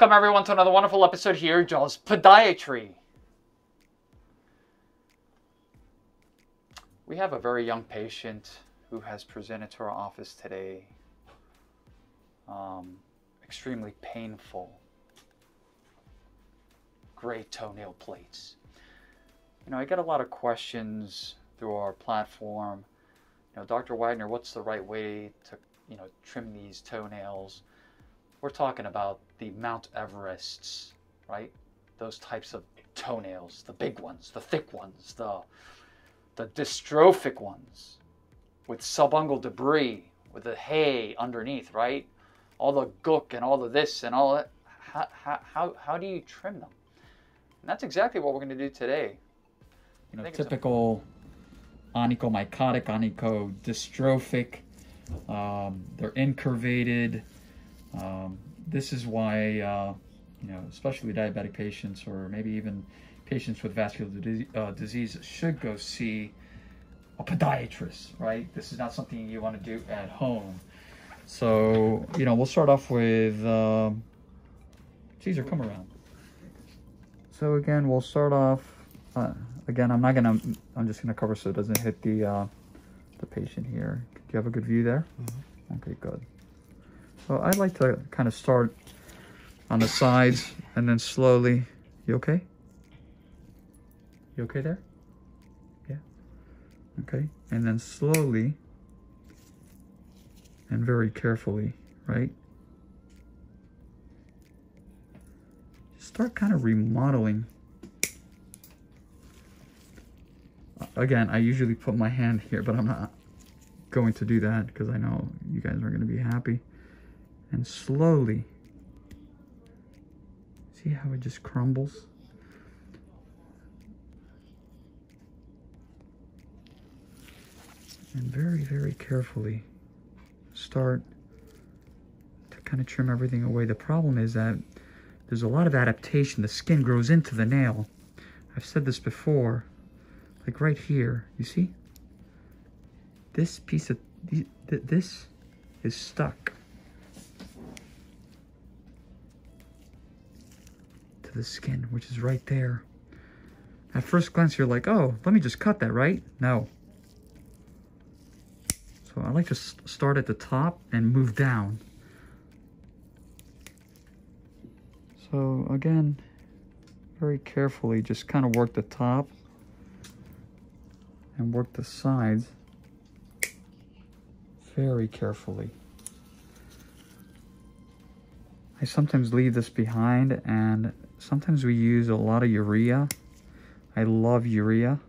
Welcome everyone to another wonderful episode here, Joel's Podiatry. We have a very young patient who has presented to our office today. Extremely painful. Gray toenail plates. You know, I get a lot of questions through our platform. You know, Dr. Wagner, what's the right way to, trim these toenails? We're talking about the Mount Everests, right? Those types of toenails, the big ones, the thick ones, the dystrophic ones with subungual debris, with the hay underneath, right? All the gook and all of this and all that. How do you trim them? And that's exactly what we're going to do today. You know, typical onychomycotic, onychodystrophic. They're incurvated. This is why, especially diabetic patients or maybe even patients with vascular disease should go see a podiatrist, right? This is not something you want to do at home. So, we'll start off with, Caesar, come around. So again, we'll start off, again, I'm just gonna cover so it doesn't hit the patient here. Do you have a good view there? Mm-hmm. Okay, good. So I'd like to kind of start on the sides and then slowly, you okay? You okay there? Yeah. Okay, and then slowly and very carefully, right? Just start kind of remodeling. Again, I usually put my hand here, but I'm not going to do that because I know you guys are going to be happy. And slowly, see how it just crumbles? And very, very carefully start to kind of trim everything away. The problem is that there's a lot of adaptation. The skin grows into the nail. I've said this before, like right here, you see? This piece of, this is stuck to the skin, which is right there. At first glance, you're like, oh, let me just cut that, right? No. So I like to start at the top and move down. So again, very carefully, just kind of work the top and work the sides very carefully. I sometimes leave this behind, and sometimes we use a lot of urea. I love urea.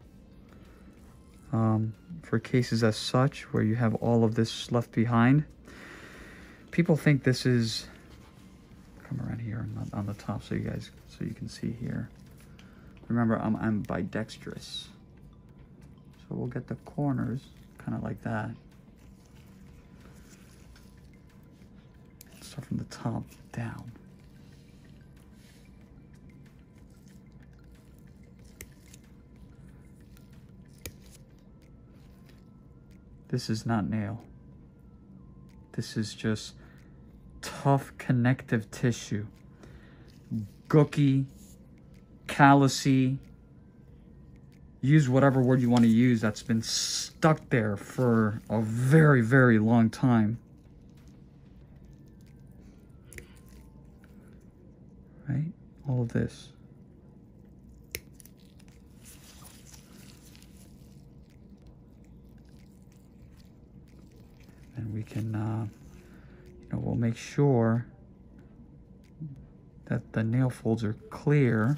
For cases as such where you have all of this left behind. People think this is, come around here on the top so you can see here. Remember, I'm ambidextrous. So we'll get the corners kind of like that. Start from the top down. This is not nail. This is just tough connective tissue. Gooky, callousy. Use whatever word you want to use that's been stuck there for a very, very long time. Right? All of this. And we can, we'll make sure that the nail folds are clear.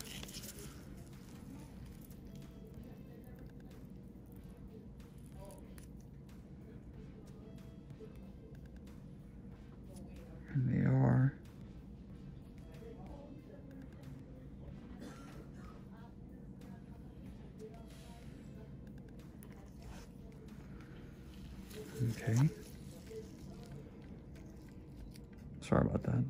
And they are. Okay. Sorry about that.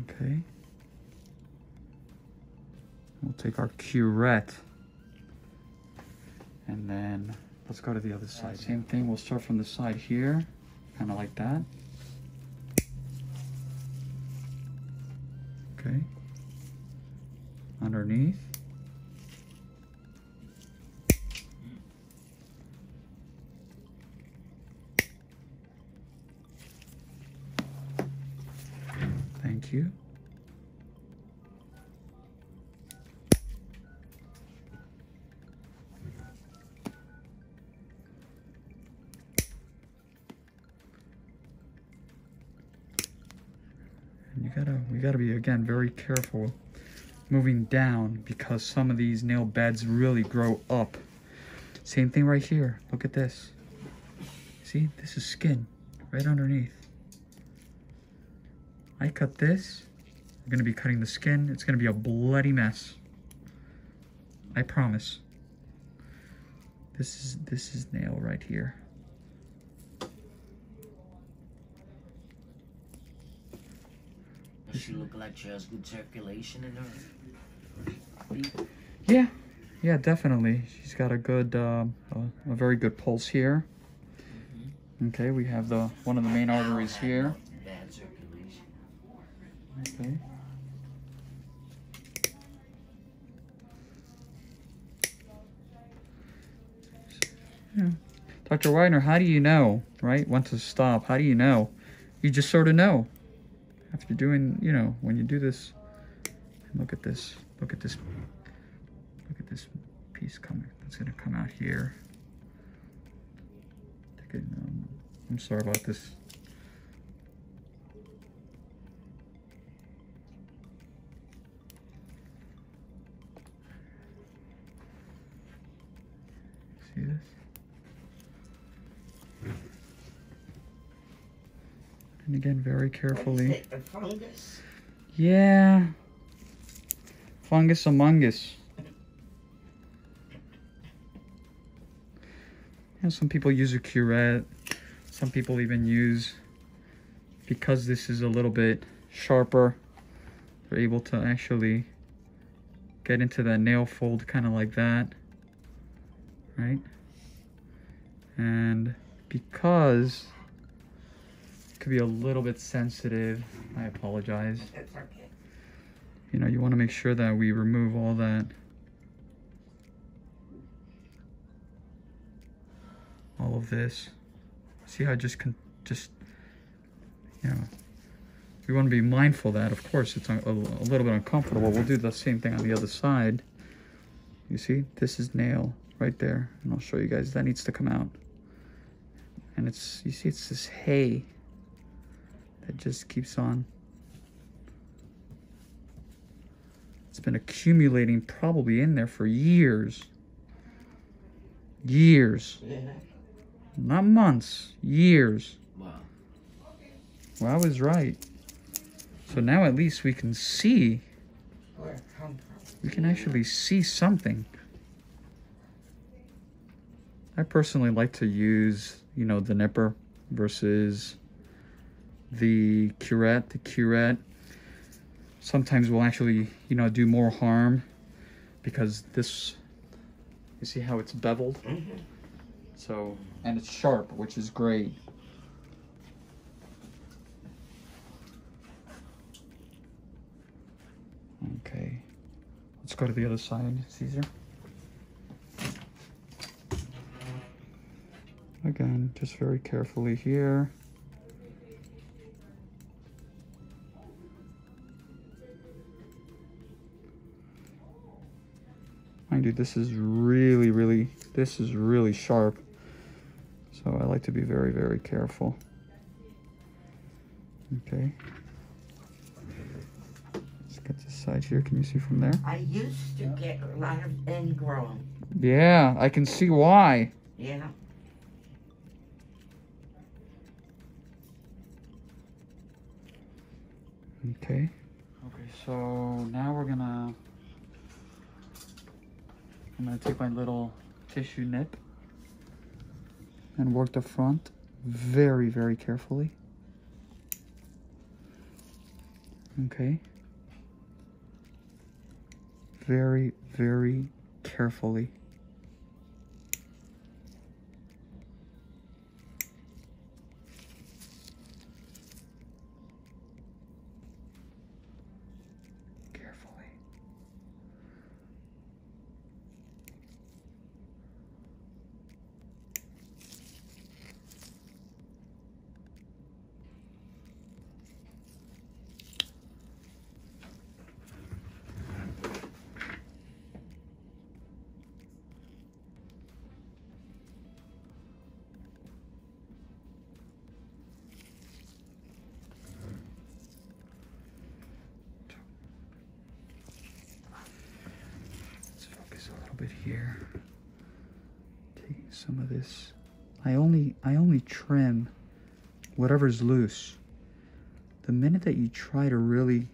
Okay. take our curette. And then let's go to the other side. Same thing, we'll start from the side here, kind of like that. Okay. Underneath. Thank you. And we gotta be, again, very careful moving down, because some of these nail beds really grow up. Same thing right here. Look at this. See, this is skin right underneath. I cut this. I'm gonna be cutting the skin. It's gonna be a bloody mess. I promise. This is nail right here. Does she look like she has good circulation in her? Yeah, definitely. She's got a good, a very good pulse here. Okay, we have one of the main arteries here. Bad circulation. Okay. Yeah. Dr. Wagner, how do you know, right, when to stop? How do you know? You just sort of know. After doing, you know, when you do this, look at this, look at this piece coming. That's gonna come out here. I'm sorry about this. See this? And again, very carefully. A fungus? Yeah. Fungus among us. You know, some people use a curette. Some people even use, because this is a little bit sharper, they're able to actually get into that nail fold kind of like that, right? And because it could be a little bit sensitive, I apologize. That's okay. You know, you want to make sure that we remove all that, all of this. See how I just, you know, we want to be mindful that, of course, it's a little bit uncomfortable. We'll do the same thing on the other side. You see, this is nail right there. And I'll show you guys, that needs to come out. And it's, you see, it's this hay that just keeps on. It's been accumulating probably in there for years. Years. Yeah. Not months, years. Wow. Well, I was right. So now at least we can see. Where it come from? We can actually see something. I personally like to use, you know, the nipper versus the curette. The curette sometimes will actually, you know, do more harm because this, you see how it's beveled? Mm-hmm. So, and it's sharp, which is great. Okay, let's go to the other side, Caesar. Again, just very carefully here. Mind you, this is really sharp. So I like to be very, very careful. Okay. Let's get this side here. Can you see from there? I used to get a lot of ingrown. Yeah, I can see why. Yeah. Okay. Okay, so now I'm gonna take my little tissue nip and work the front very, very carefully. Okay. very, very carefully. Bit here, taking some of this. I only trim whatever's loose. The minute that you try to really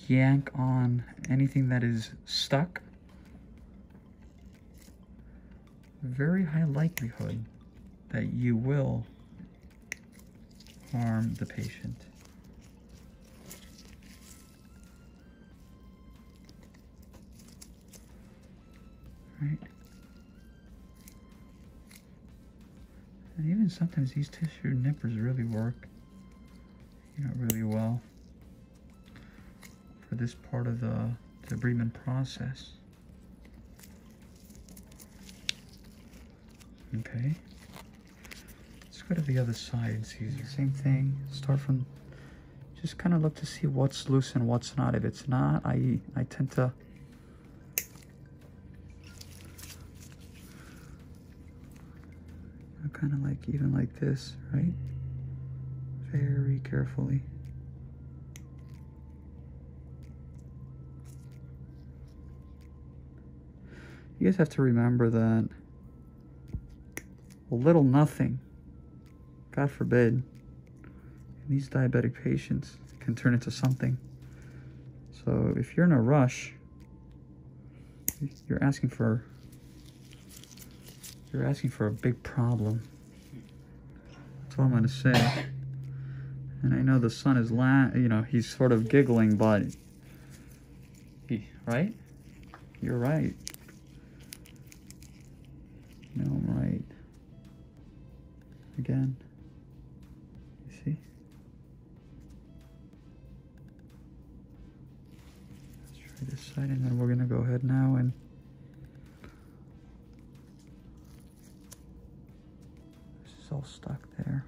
yank on anything that is stuck, very high likelihood that you will harm the patient. Right. And even sometimes these tissue nippers really work, really well for this part of the debridement process. Okay. Let's go to the other side and see the same thing. Start from, just kind of look to see what's loose and what's not. If it's not, I tend to kind of like, even like this, right? Very carefully. You guys have to remember that a little nothing, God forbid, in these diabetic patients can turn into something. So if you're in a rush, you're asking for a big problem. That's all I'm gonna say. And I know the son is he's sort of giggling, but right? You're right. No, I'm right. Again. You see? Let's try this side, and then we're gonna go ahead now and all stuck there.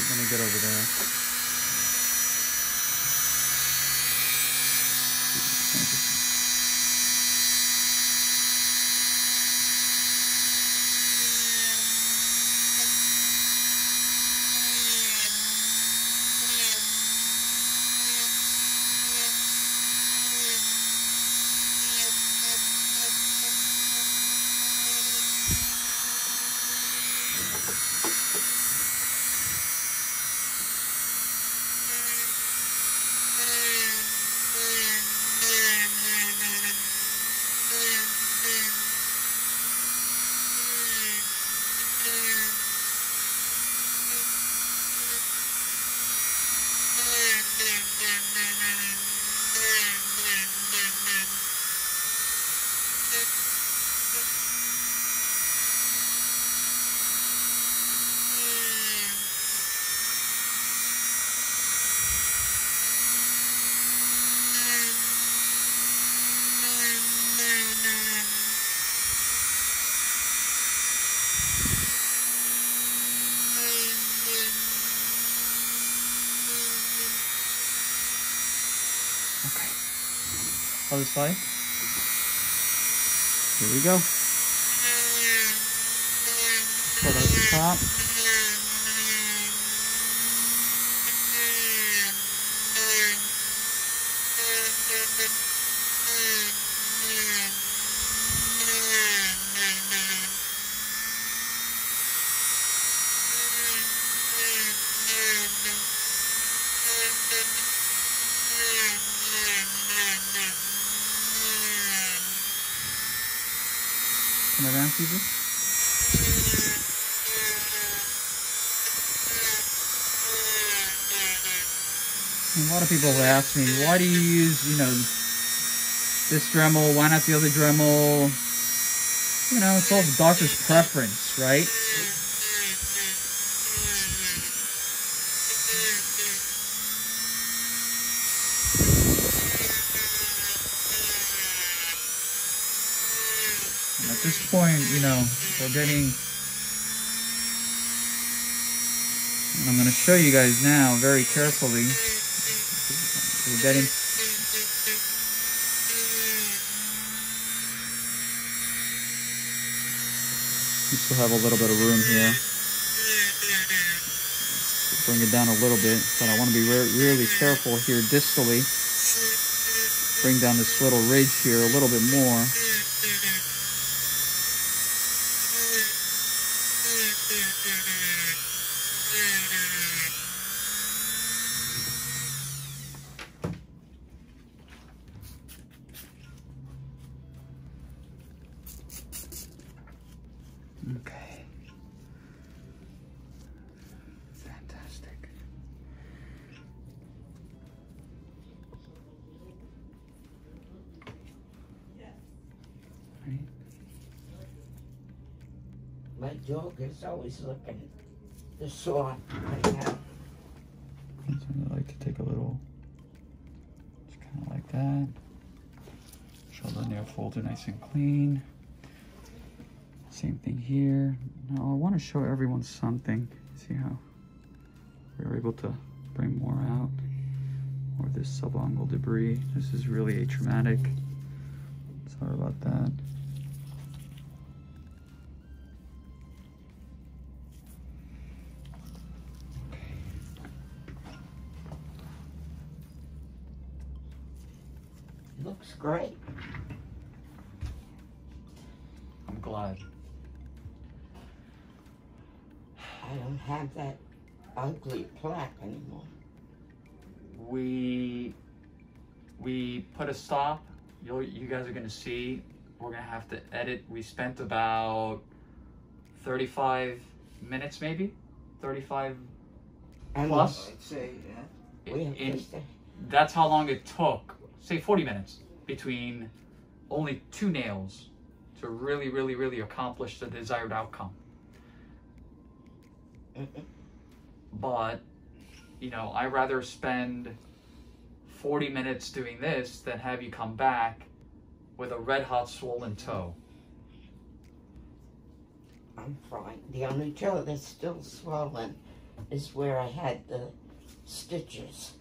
Let me get over there. Okay. Other side. Here we go. Start at the top. Come around, people. A lot of people have asked me, why do you use, you know, this Dremel, why not the other Dremel? You know, it's all the doctor's preference, right? And at this point, you know, we're getting, and I'm going to show you guys now very carefully. We're getting, we still have a little bit of room here. Bring it down a little bit, but I want to be really careful here distally. Bring down this little ridge here a little bit more. Okay. Fantastic. Right. My dog is always looking at the saw right now. So I like to take a little, just kind of like that. Shoulder nail folder nice and clean. Same thing here. Now I want to show everyone something. See how we were able to bring more out. Or this subungual debris. This is really atraumatic. Sorry about that. Looks great. I'm glad. I don't have that ugly plaque anymore. We put a stop. You guys are gonna see. We're gonna have to edit. We spent about 35 minutes, maybe 35 plus. I'd say, yeah. That's how long it took. Say 40 minutes between only 2 nails to really accomplish the desired outcome. But, you know, I'd rather spend 40 minutes doing this than have you come back with a red hot swollen toe. I'm fine. The only toe that's still swollen is where I had the stitches.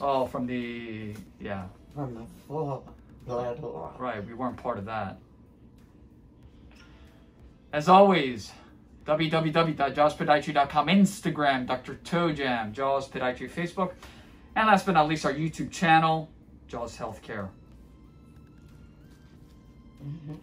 Oh, from the, yeah. From a full blood loss. Right, we weren't part of that. As always, www.jawspodiatry.com, Instagram, Dr. Toe Jam, Jaws Podiatry, Facebook, and last but not least, our YouTube channel, Jaws Healthcare. Mm-hmm.